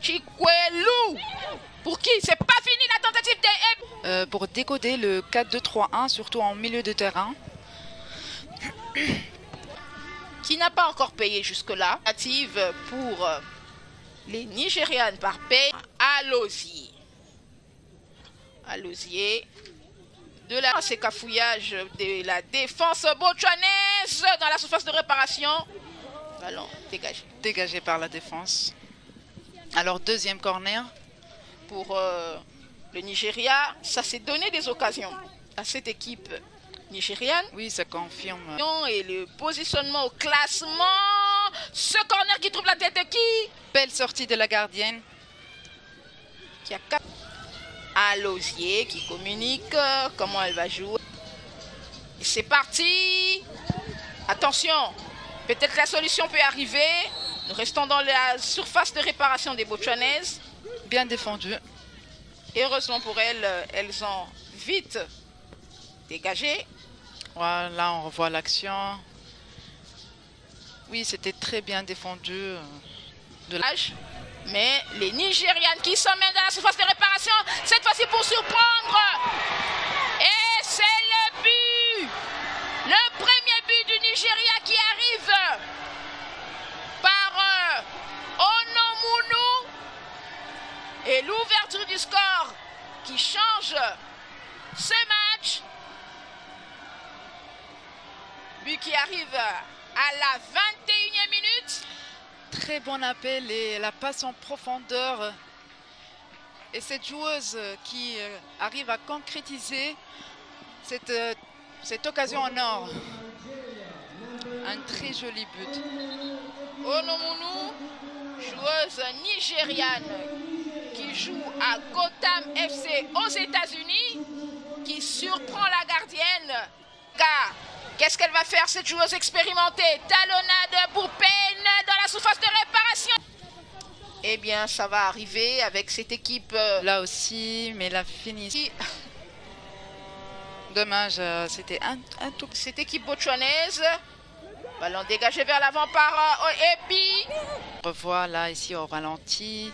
Chikwelu. Pour qui? C'est pas fini la tentative de... Pour décoder le 4-2-3-1, surtout en milieu de terrain. Qui n'a pas encore payé jusque-là. Tentative pour les Nigérianes par paye à Lozier. À Lozier. De là, c'est cafouillage de la défense botswanaise dans la surface de réparation. Ballon dégagé. Dégagé par la défense. Alors, deuxième corner. Pour le Nigeria, ça s'est donné des occasions à cette équipe nigériane. Oui, ça confirme. Et le positionnement au classement. Ce corner qui trouve la tête de qui? Belle sortie de la gardienne. Qui a à Lozier qui communique comment elle va jouer. C'est parti. Attention, peut-être la solution peut arriver. Nous restons dans la surface de réparation des Botswanaises. Bien défendu. Et heureusement pour elles, elles ont vite dégagé. Voilà, on revoit l'action. Oui, c'était très bien défendu. Mais les Nigérianes qui s'emmènent dans la surface de réparation, cette fois-ci pour surprendre. Et c'est le but. Le premier but du Nigeria qui arrive par Onomunu. Et l'ouverture du score qui change ce match. But qui arrive à la 21e minute. Très bon appel et la passe en profondeur. Et cette joueuse qui arrive à concrétiser cette occasion en or. Un très joli but. Onomunu, joueuse nigériane qui joue à Gotham FC aux États-Unis, qui surprend la gardienne. Qu'est-ce qu'elle va faire, cette joueuse expérimentée? Talonnade pour peine dans la surface de réparation. Eh bien, ça va arriver avec cette équipe. Là aussi, mais la finition. Dommage, c'était un tout. Cette équipe botswanaise. Ballon dégagé vers l'avant par Ebi. On revoit là, ici, au ralenti.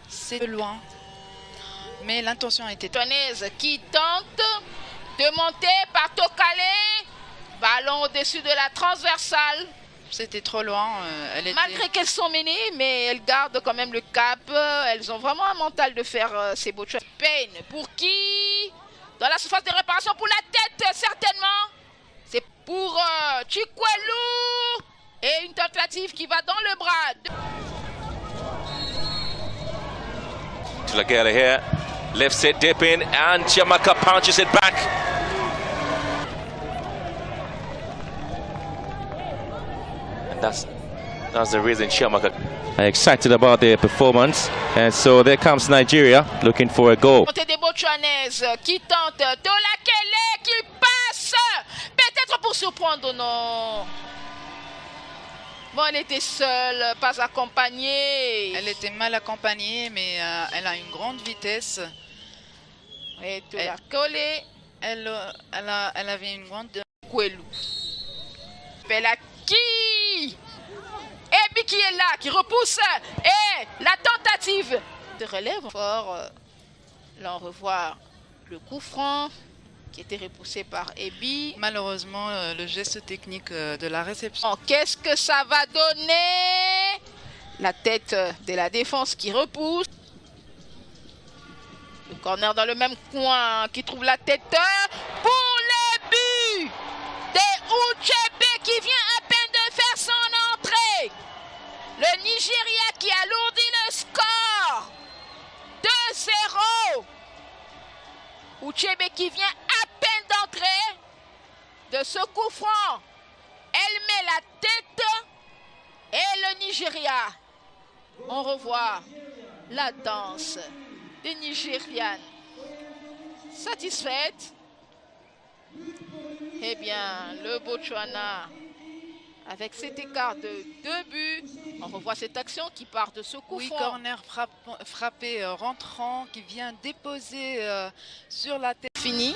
C'est loin. Mais l'intention était... Botswanaise qui tente de monter par Tokale. Ballon au-dessus de la transversale. C'était trop loin. Malgré qu'elles sont menées, mais elles gardent quand même le cap. Elles ont vraiment un mental de faire ces beaux choses. Peine pour qui? Dans la surface de réparation pour la tête, certainement. C'est pour Chikwelu. Et une tentative qui va dans le bras. Tulagela here. Left set dip in and Chiamaka punches it back. And that's the reason Chiamaka are excited about their performance. And so there comes Nigeria looking for a goal. Des Botswanaises qui tentent Tolakele qui passe. Peut-être pour surprendre, non. Bon, elle était seule, pas accompagnée. Elle était mal accompagnée, mais elle a une grande vitesse. Et Tolakele. Elle avait une grande... Kwelu. Pelaki. Ebi qui est là, qui repousse. Et la tentative de relève fort. Là, on revoit le coup franc qui était repoussé par Ebi. Malheureusement, le geste technique de la réception. Qu'est-ce que ça va donner? La tête de la défense qui repousse. Le corner dans le même coin qui trouve la tête pour le but de Uchebe qui vient à peine de faire son entrée. Le Nigeria qui alourdit le score. 2-0. Uchebe qui vient à peine d'entrer de ce coup franc. Elle met la tête et le Nigeria. On revoit la danse des Nigérianes satisfaites. Eh bien, le Botswana, avec cet écart de 2 buts, on revoit cette action qui part de ce coup franc. Corner frappé rentrant qui vient déposer sur la tête. Fini.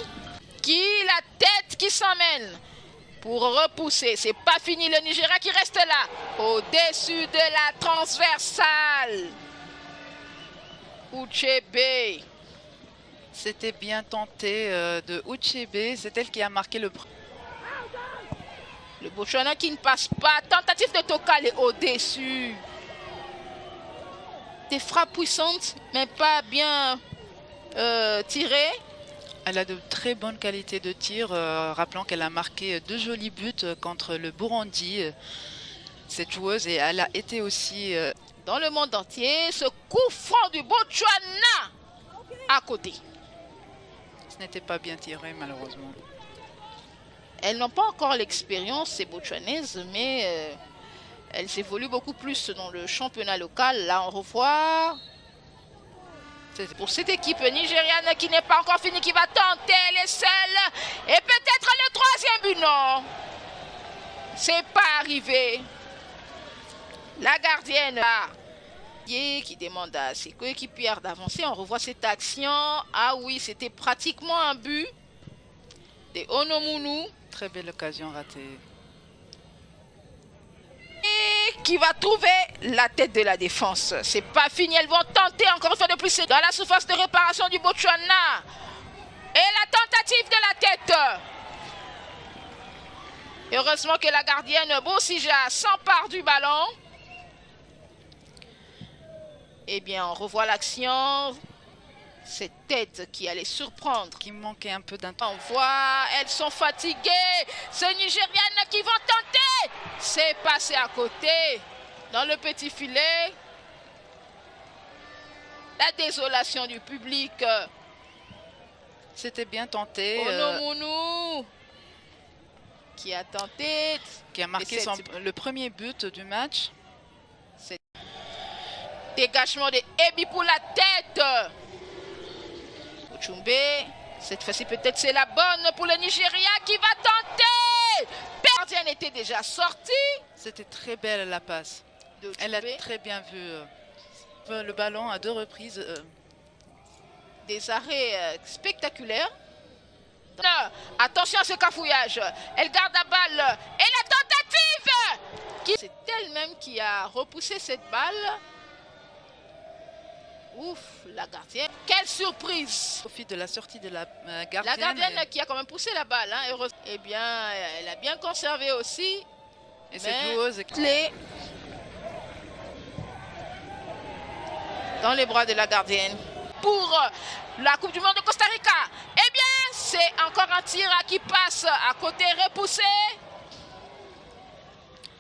Qui la tête qui s'emmène pour repousser. C'est pas fini, le Nigeria qui reste là. Au-dessus de la transversale. Uchebe. C'était bien tenté de Uchebe. C'est elle qui a marqué le premier. Le Botswana qui ne passe pas. Tentative de Tokale au-dessus. Des frappes puissantes, mais pas bien tirées. Elle a de très bonnes qualités de tir. Rappelons qu'elle a marqué 2 jolis buts contre le Burundi. Cette joueuse, et elle a été aussi dans le monde entier. Ce coup franc du Botswana à côté. Ce n'était pas bien tiré, malheureusement. Elles n'ont pas encore l'expérience, ces Botswanaises, mais elles évoluent beaucoup plus dans le championnat local. Là, on revoit. C'est pour cette équipe nigériane qui n'est pas encore finie, qui va tenter, elle est seule. Et peut-être le troisième but, non. C'est pas arrivé. La gardienne qui demande à ses coéquipières d'avancer. On revoit cette action. Ah oui, c'était pratiquement un but de Onomunu. Très belle occasion ratée. Et qui va trouver la tête de la défense. C'est pas fini. Elles vont tenter encore une fois de plus dans la surface de réparation du Botswana. Et la tentative de la tête. Et heureusement que la gardienne Bosija s'empare du ballon. Eh bien, on revoit l'action. Cette tête qui allait surprendre. Qui manquait un peu d'intention. On voit, elles sont fatiguées. Ces Nigérianes qui vont tenter. C'est passé à côté. Dans le petit filet. La désolation du public. C'était bien tenté. Onomunu qui a tenté. Qui a marqué le premier but du match. Dégagement de Ebi pour la tête. Uchumbe, cette fois-ci peut-être c'est la bonne pour le Nigeria qui va tenter. Le gardien était déjà sorti. C'était très belle la passe. Elle a très bien vu le ballon à 2 reprises. Des arrêts spectaculaires. Attention à ce cafouillage. Elle garde la balle. Et la tentative. C'est elle-même qui a repoussé cette balle. Ouf, la gardienne. Quelle surprise! Au profit de la sortie de la gardienne. La gardienne qui a quand même poussé la balle. Hein, heureusement. Eh bien, elle a bien conservé aussi. Et cette joueuse clé dans les bras de la gardienne. Pour la Coupe du Monde de Costa Rica. Eh bien, c'est encore un tir qui passe à côté repoussé.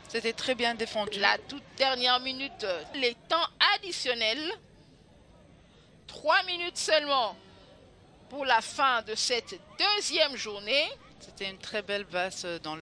C'était très bien défendu. La toute dernière minute, les temps additionnels. 3 minutes seulement pour la fin de cette deuxième journée. C'était une très belle passe dans le